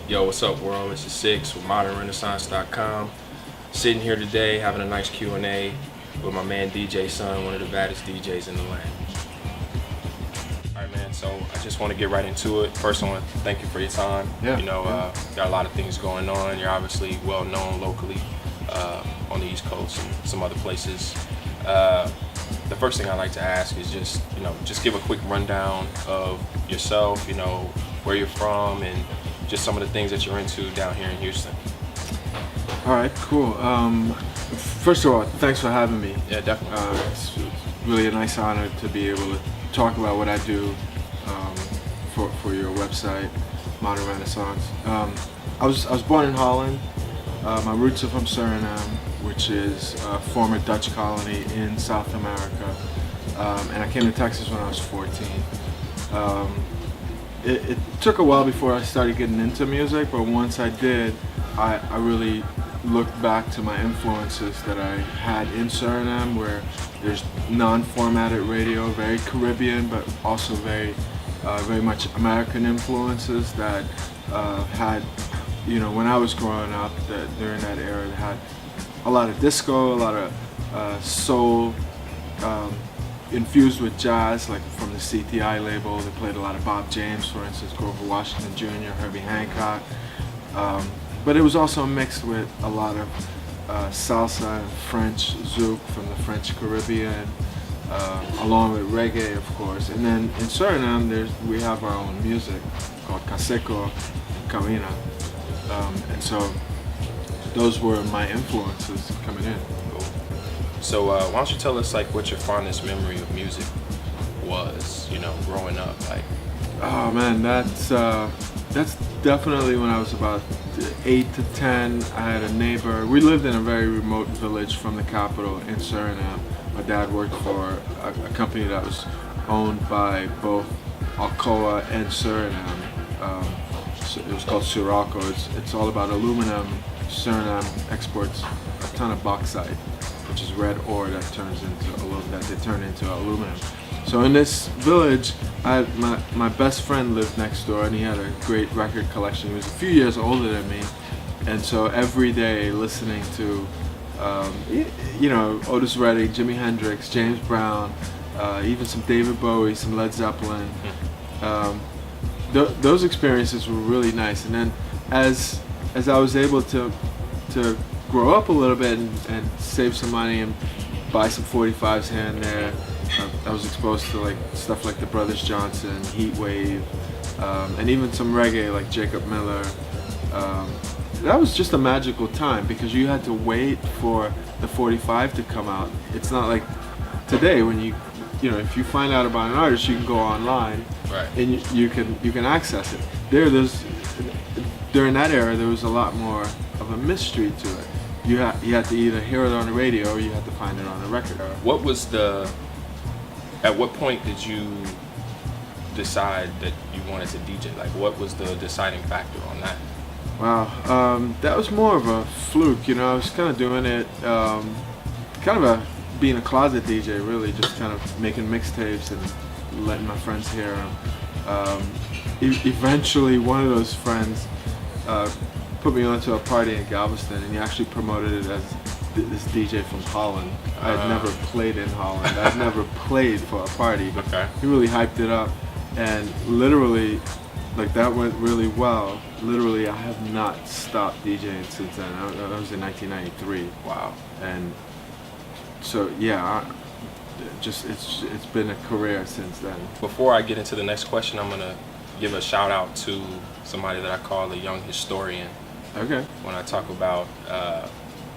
Yo, what's up, world? This is Six with modernrenaissance.com. Sitting here today having a nice Q&A with my man DJ Son, one of the baddest DJs in the land. Alright, man, so I just want to get right into it. First, I want to thank you for your time. Yeah. Got a lot of things going on. You're obviously well known locally on the East Coast and some other places. The first thing I like to ask is just give a quick rundown of yourself, where you're from, and just some of the things that you're into down here in Houston. All right, cool. First of all, thanks for having me. Yeah, definitely. It's really a nice honor to be able to talk about what I do for your website, Modern Renaissance. I was born in Holland. My roots are from Suriname, which is a former Dutch colony in South America. And I came to Texas when I was 14. It took a while before I started getting into music, but once I did, I really looked back to my influences that I had in Suriname, where there's non-formatted radio, very Caribbean, but also very much American influences that had, when I was growing up, during that era, it had a lot of disco, a lot of soul, infused with jazz, like from the CTI label. They played a lot of Bob James, for instance, Grover Washington Jr., Herbie Hancock. But it was also mixed with a lot of salsa and French zouk from the French Caribbean, along with reggae, of course. And then in Suriname, we have our own music called Kaseko and Kamina. And so those were my influences coming in. So why don't you tell us what your fondest memory of music was, growing up? Oh man, that's definitely when I was about 8 to 10. I had a neighbor. We lived in a very remote village from the capital in Suriname. My dad worked for a company that was owned by both Alcoa and Suriname. So it was called Sirocco. It's all about aluminum. Suriname exports a ton of bauxite, which is red ore that they turn into aluminum. So in this village, my best friend lived next door, and he had a great record collection. He was a few years older than me, and so every day listening to, Otis Redding, Jimi Hendrix, James Brown, even some David Bowie, some Led Zeppelin. Those experiences were really nice. And then as I was able to grow up a little bit and save some money and buy some 45s here and there, I was exposed to stuff like the Brothers Johnson, Heat Wave, and even some reggae like Jacob Miller. That was just a magical time because you had to wait for the 45 to come out. It's not like today when if you find out about an artist, you can go online, right, and you can access it. During that era, there was a lot more of a mystery to it. You had to either hear it on the radio or you had to find it on a record. At what point did you decide that you wanted to DJ? What was the deciding factor on that? Wow, that was more of a fluke. I was kind of doing it, being a closet DJ, really, just kind of making mixtapes and letting my friends hear them. Eventually, one of those friends put me onto a party in Galveston, and he actually promoted it as this DJ from Holland. I had never played in Holland. I'd never played for a party, but he really hyped it up, and literally, that went really well. Literally, I have not stopped DJing since then. That was in 1993. Wow. And so yeah, it's been a career since then. Before I get into the next question, I'm gonna give a shout out to somebody that I call a young historian. Okay. When I talk about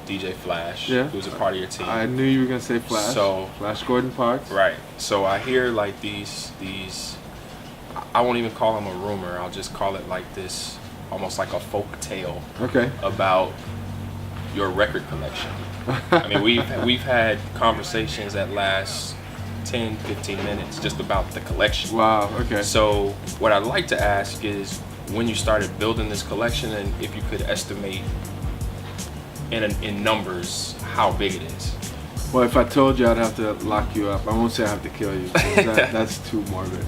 DJ Flash, who's a part of your team. I knew you were gonna say Flash. So Flash Gordon Parks. Right. So I hear these. I won't even call them a rumor. I'll just call it this, almost like a folk tale. Okay. About your record collection. I mean, we've had conversations that last 10, 15 minutes just about the collection. Wow. Okay. So what I'd like to ask is when you started building this collection, and if you could estimate in numbers how big it is. Well, if I told you, I'd have to lock you up. I won't say I have to kill you. 'Cause that's too morbid.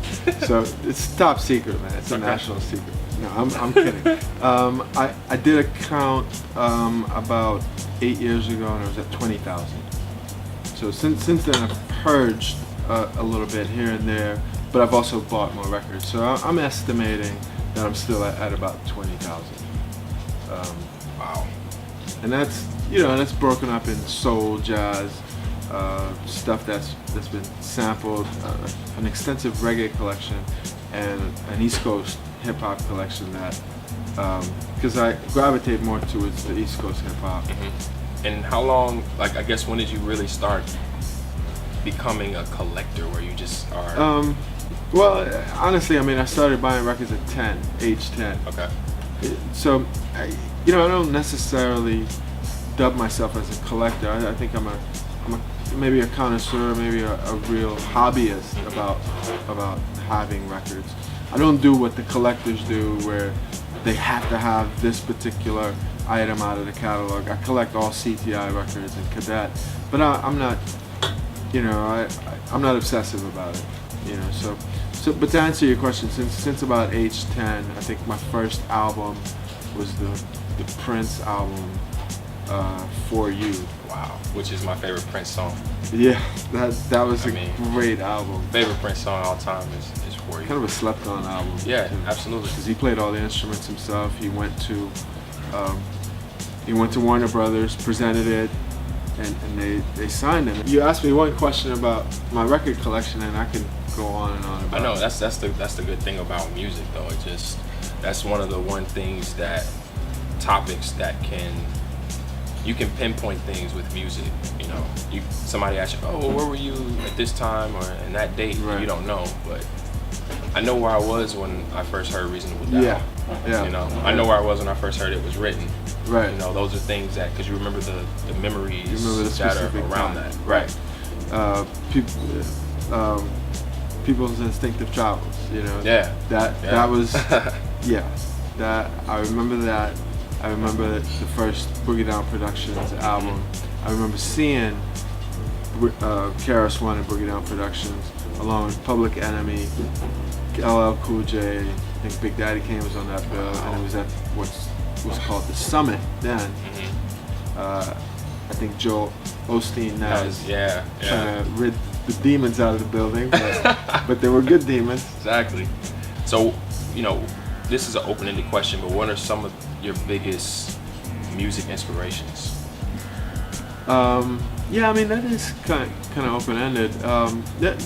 So it's top secret, man. It's a national secret. No, I'm kidding. I did a count about 8 years ago, and it was at 20,000. So since then, I've purged a little bit here and there, but I've also bought more records. So I'm estimating that I'm still at about 20,000. Wow. And that's broken up in soul, jazz, stuff that's been sampled, an extensive reggae collection, and an East Coast hip hop collection that, because I gravitate more towards the East Coast hip hop. Mm-hmm. And how long, like, I guess, when did you really start becoming a collector where you just are? Well, honestly, I mean, I started buying records at 10, age 10. Okay. So, I don't necessarily dub myself as a collector. I think I'm maybe a connoisseur, maybe a real hobbyist about having records. I don't do what the collectors do, where they have to have this particular item out of the catalog. I collect all CTI records and Cadet, but I'm not, I'm not obsessive about it. But to answer your question, since about age 10, I think my first album was the Prince album, For You. Wow, which is my favorite Prince song. Yeah, that was a great album. Favorite Prince song of all time is For You. Kind of a slept-on album. Yeah, absolutely. Because he played all the instruments himself. He went to Warner Brothers, presented it, and they signed him. You asked me one question about my record collection, and I can go on and on about I know that's the good thing about music, though. That's one of the topics that you can pinpoint things with music. Somebody asks you, oh, where were you at this time or in that date? Right. You don't know, but I know where I was when I first heard Reasonable Doubt. Yeah. I know where I was when I first heard It Was Written. Right. Those are things that, because you remember the memories that are around that. Right. People's Instinctive Travels. Yeah. That was that I remember that. I remember the first Boogie Down Productions album. I remember seeing KRS-One and Boogie Down Productions along with Public Enemy, LL Cool J. I think Big Daddy Kane was on that bill, and it was at what's called the Summit then. I think Joel Osteen now is trying to rid the demons out of the building, but they were good demons. Exactly. So, this is an open-ended question, but what are some of your biggest music inspirations? That is kind of open-ended.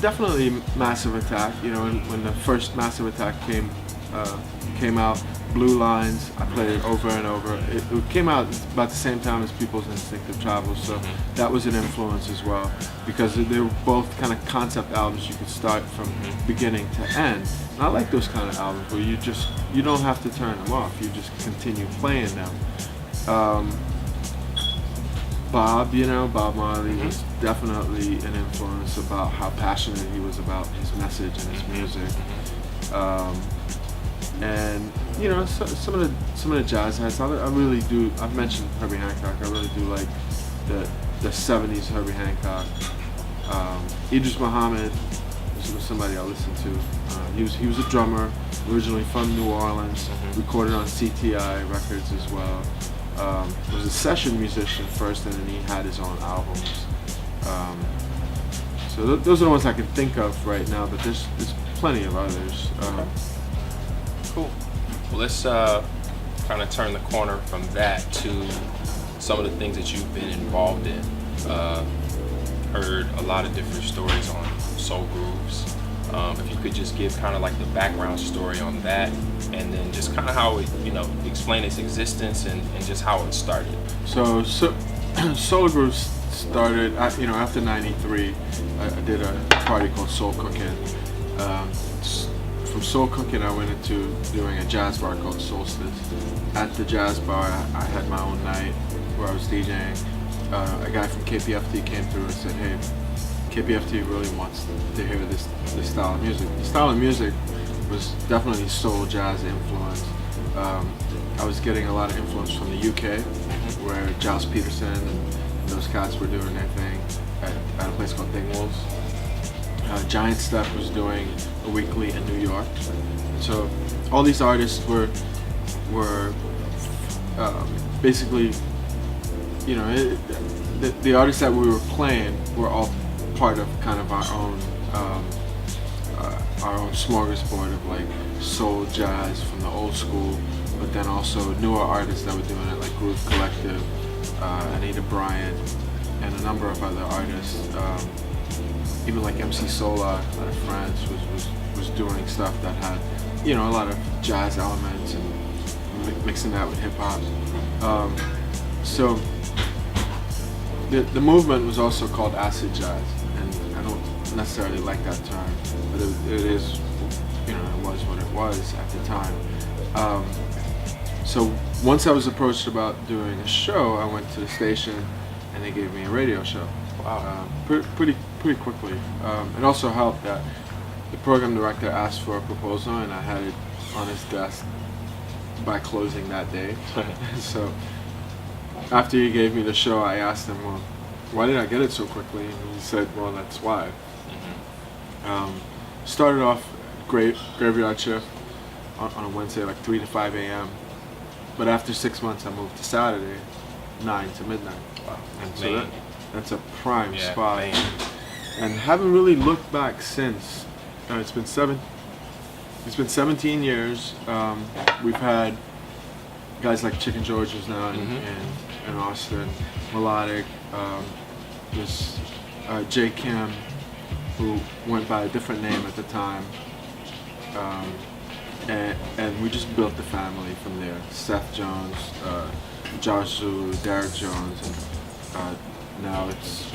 Definitely Massive Attack. When the first Massive Attack came out, Blue Lines, I played it over and over. It came out about the same time as People's Instinctive Travels, so that was an influence as well, because they were both kind of concept albums you could start from beginning to end. And I like those kind of albums where you don't have to turn them off, you just continue playing them. Bob Marley was definitely an influence about how passionate he was about his message and his music. And some of the jazz heads, I really do. I've mentioned Herbie Hancock. I really do like the '70s Herbie Hancock. Idris Muhammad was somebody I listened to. He was a drummer, originally from New Orleans. Recorded on CTI records as well. Was a session musician first, and then he had his own albums. So those are the ones I can think of right now, but there's plenty of others. Cool. Well, let's kind of turn the corner from that to some of the things that you've been involved in. Heard a lot of different stories on Soul Grooves. If you could just give kind of like the background story on that, and then just kind of how it, explain its existence and just how it started. So Soul Grooves started, after '93. I did a party called Soul Cooking. From Soul Cooking, I went into doing a jazz bar called Solstice. At the jazz bar, I had my own night where I was DJing. A guy from KPFT came through and said, "Hey, KPFT really wants to hear this style of music." The style of music was definitely soul jazz influence. I was getting a lot of influence from the UK, where Giles Peterson those cats were doing their thing at a place called Thing Wolves. Giant Step was doing a weekly in New York. And so all these artists were basically, you know, the artists that we were playing were all part of kind of our own smorgasbord of like soul jazz from the old school, but then also newer artists that were doing it, like Groove Collective, Anita Bryant, and a number of other artists. Even like MC Solar out of France was doing stuff that had, you know, a lot of jazz elements and mixing that with hip hop. So the movement was also called acid jazz, and I don't necessarily like that term, but it is, you know, it was what it was at the time. So once I was approached about doing a show, I went to the station and they gave me a radio show. Wow. Pretty quickly. It also helped that the program director asked for a proposal and I had it on his desk by closing that day. So after he gave me the show, I asked him, well, why did I get it so quickly? And he said, well, that's why. Started off graveyard shift on a Wednesday, like 3 to 5 a.m. But after 6 months, I moved to Saturday, 9 to midnight. Wow. And so that's a prime spot. Maine. And haven't really looked back since. It's been 17 years. We've had guys like Chicken George's now in Austin, Melodic. There's J. Kim, who went by a different name at the time. And we just built the family from there. Seth Jones, Josh Zulu, Derek Jones, and now it's,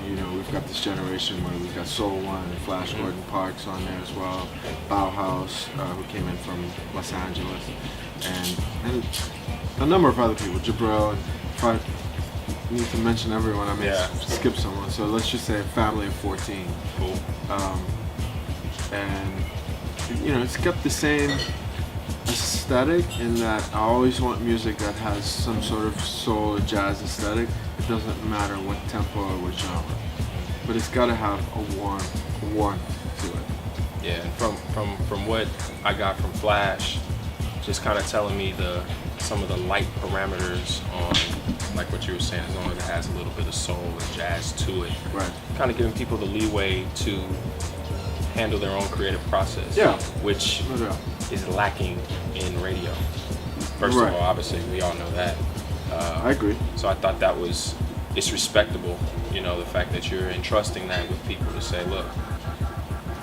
you know, we've got this generation where we've got Soul One and Flash Gordon Parks on there as well, Bauhaus, who came in from Los Angeles, and a number of other people, Jabril, and if I need to mention everyone, I may skip someone, so let's just say a family of 14. Cool. And, you know, it's kept the same aesthetic in that I always want music that has some sort of soul or jazz aesthetic. It doesn't matter what tempo or what genre, but it's got to have a warmth to it. Yeah, and from what I got from Flash, just kind of telling me some of the light parameters on, like what you were saying, as long as it has a little bit of soul and jazz to it. Right. Kind of giving people the leeway to handle their own creative process. Yeah. Which is lacking in radio. First Right. of all, obviously, we all know that. I agree. So I thought it's respectable, you know, the fact that you're entrusting that with people to say, look,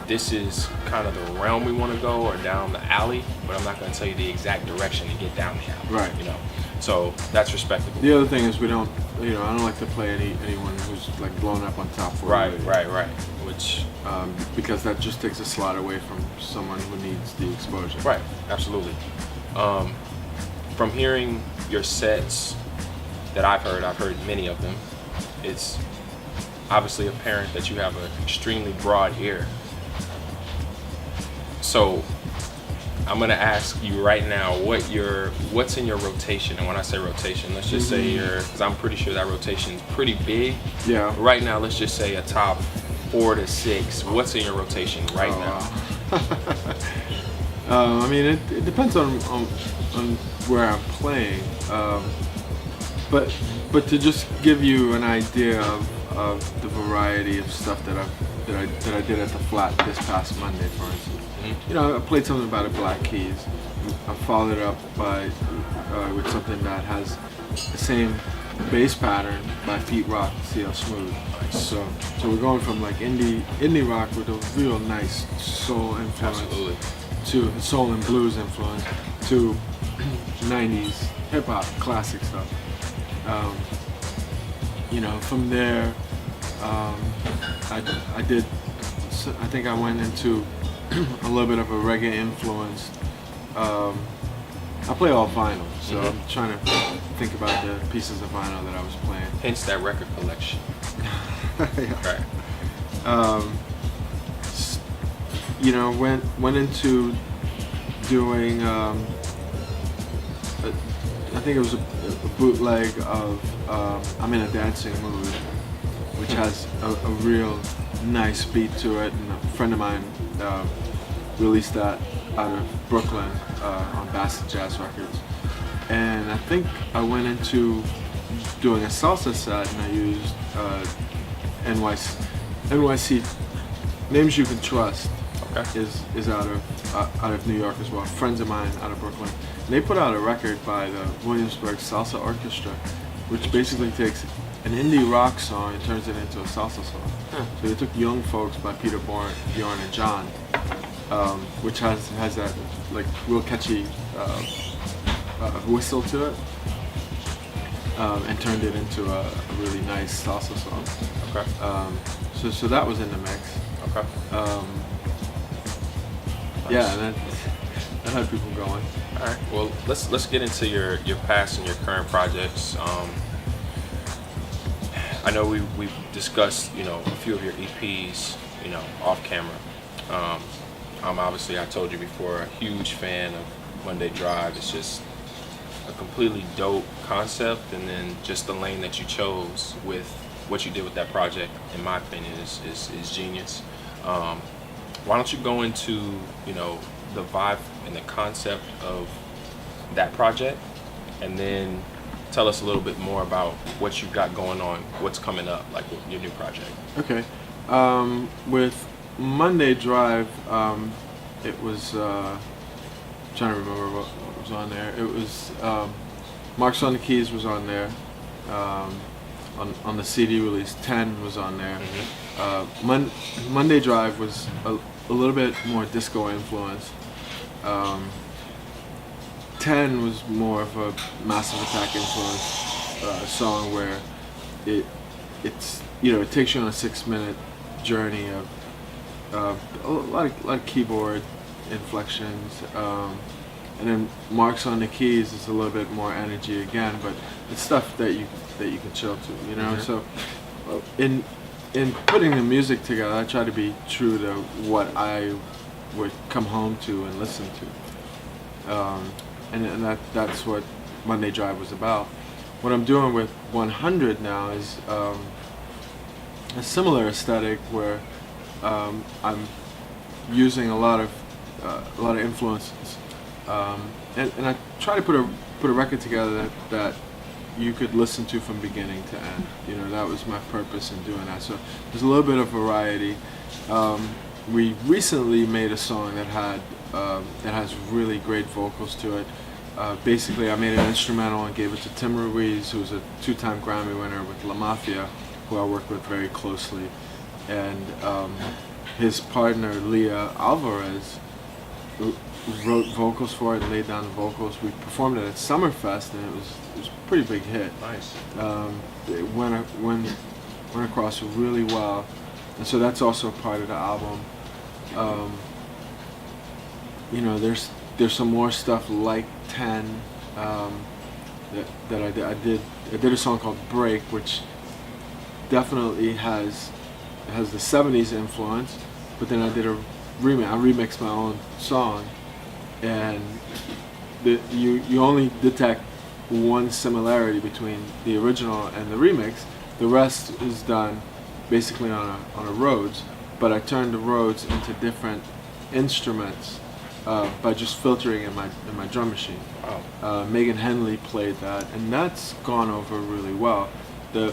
this is kind of the realm we want to go, or down the alley, but I'm not going to tell you the exact direction to get down the alley. Right. You know, so that's respectable. The other thing is I don't like to play anyone who's like blown up on top 40. Right. Which because that just takes a slot away from someone who needs the exposure. Right, absolutely. From hearing your sets that I've heard many of them, it's obviously apparent that you have an extremely broad ear. So I'm gonna ask you right now what's in your rotation, and when I say rotation, let's just say because I'm pretty sure that rotation is pretty big. Yeah. Right now, let's just say a top 4 to 6. What's in your rotation right now? I mean, it depends on where I'm playing, but to just give you an idea of the variety of stuff that I did at the Flat this past Monday, for instance. You know, I played something by the Black Keys. I followed it up with something that has the same bass pattern by Feet Rock, CL Smooth. So we're going from like indie rock with a real nice soul influence. Absolutely. To soul and blues influence, to 90s hip hop classic stuff. You know, from there, I think I went into a little bit of a reggae influence. I play all vinyl, so I'm trying to think about the pieces of vinyl that I was playing. Hence that record collection. Yeah. Right. You know, went into doing I think it was a bootleg of I'm in a Dancing Mood, which has a real nice beat to it, and a friend of mine released that out of Brooklyn on Bassett Jazz Records. And I think I went into doing a salsa set, and I used NYC Names You Can Trust. Okay. Is out of New York as well. Friends of mine out of Brooklyn. And they put out a record by the Williamsburg Salsa Orchestra, which basically takes an indie rock song and turns it into a salsa song. So they took Young Folks by Peter Bjorn and John, which has that like real catchy whistle to it, and turned it into a really nice salsa song. Okay. So that was in the mix. Okay. Yeah, that had people going. All right. Well, let's get into your past and your current projects. I know we've discussed a few of your EPs off camera. I'm obviously, I told you before, a huge fan of Monday Drive. It's just a completely dope concept, and then just the lane that you chose with what you did with that project, in my opinion, is genius. Why don't you go into the vibe and the concept of that project, and then tell us a little bit more about what you got going on, what's coming up, like with your new project. Okay. With Monday Drive, it was trying to remember what was on there. It was Marks on the Keys was on there. On the CD release, 10 was on there. Monday Drive was a little bit more disco influenced. 10 was more of a Massive Attack influenced song where it takes you on a 6-minute journey of a lot of keyboard inflections, and then Marks on the Keys is a little bit more energy again, but it's stuff that you can chill to, So in putting the music together, I try to be true to what I would come home to and listen to, and that's what Monday Drive was about. What I'm doing with 100 now is a similar aesthetic where I'm using a lot of influences, and I try to put a record together that you could listen to from beginning to end. That was my purpose in doing that. So there's a little bit of variety. We recently made a song that has really great vocals to it. Basically, I made an instrumental and gave it to Tim Ruiz, who's a 2-time Grammy winner with La Mafia, who I work with very closely, and his partner Leah Alvarez wrote vocals for it and laid down the vocals. We performed it at Summerfest, and it was a pretty big hit. Nice. It went across really well, and so that's also part of the album. There's some more stuff like 10 that I did. I did a song called Break, which definitely has the 70s influence, but then I did a remix. I remixed my own song, and you only detect one similarity between the original and the remix. The rest is done basically on a Rhodes, but I turned the Rhodes into different instruments by just filtering in my drum machine. Wow. Megan Henley played that, and that's gone over really well. I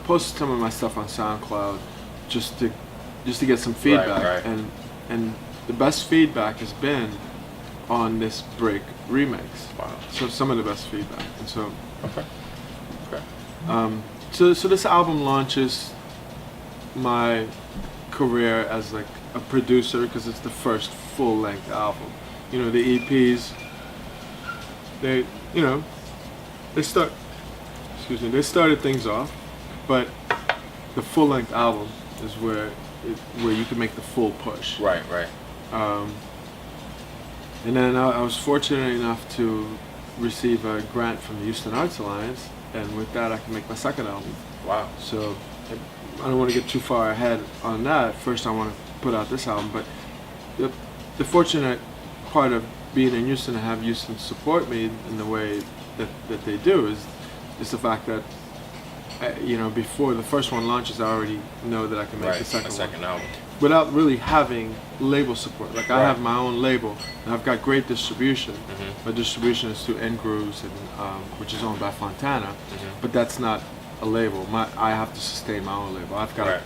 posted some of my stuff on SoundCloud just to get some feedback, Right. and the best feedback has been on this Break remix. Wow. So some of the best feedback, and so Okay. so this album launches my career as like a producer, because it's the first full-length album. The EPs, they started things off, but the full-length album is where you can make the full push. Right. And then I was fortunate enough to receive a grant from the Houston Arts Alliance, and with that I can make my second album. Wow. So I don't want to get too far ahead on that. First I want to put out this album, but the fortunate part of being in Houston, to have Houston support me in the way that they do is the fact that before the first one launches, I already know that I can make Right, the second a second one album. without really having label support. Like I Right. have my own label, and I've got great distribution. Mhm. My distribution is through N Grooves, and which is owned by Fontana, Mhm. but that's not a label. I have to sustain my own label. I've got Right.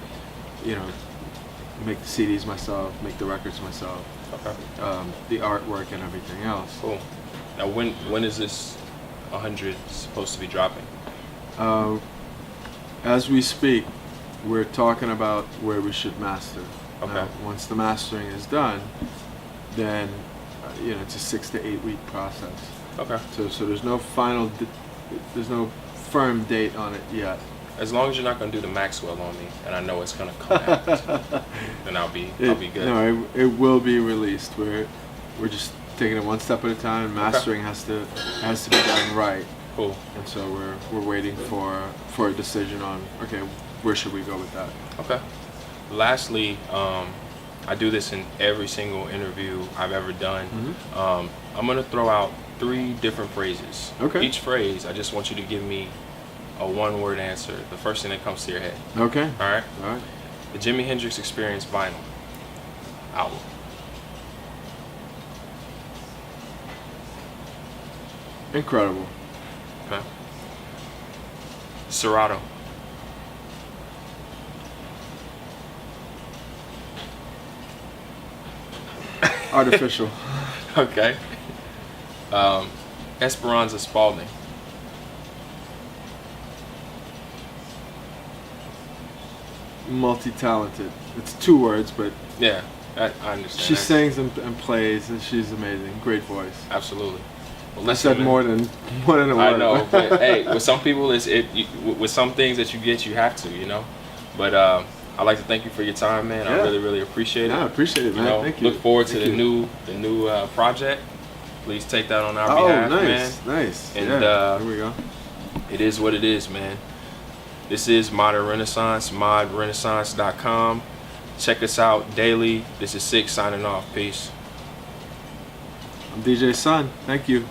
to, make the CDs myself, make the records myself, Okay. the artwork and everything else. Cool. Now, when is this 100 supposed to be dropping? As we speak, we're talking about where we should master. Okay. Now, once the mastering is done, then it's a 6 to 8 week process. Okay. So there's no there's no firm date on it yet. As long as you're not gonna do the Maxwell on me, and I know it's gonna come out, then I'll be good. No, it will be released. We're just taking it one step at a time. Mastering has to be done right. Cool. And so we're waiting for a decision on, okay, where should we go with that? Okay. Lastly, I do this in every single interview I've ever done. Mhm. I'm gonna throw out 3 different phrases. Okay. Each phrase, I just want you to give me a one-word answer. The first thing that comes to your head. Okay. All right. All right. The Jimi Hendrix Experience vinyl album. Incredible. Okay. Serato. Artificial. Okay. Esperanza Spalding. Multi-talented. It's 2 words, but Yeah, I understand. she that. sings and plays, and she's amazing. Great voice. Absolutely. Well, I listen, said man. more than a word. I know, but hey, with some people, with some things that you get, you have to, But I'd like to thank you for your time, man. I Yeah. really, really appreciate it. Yeah, I appreciate it, man. Thank you. Look forward to Thank you. the new project. Please take that on our Oh, behalf, nice, man. nice. And, yeah, here we go. It is what it is, man. This is Modern Renaissance, modrenaissance.com. Check us out daily. This is Six signing off. Peace. I'm DJ Sun. Thank you.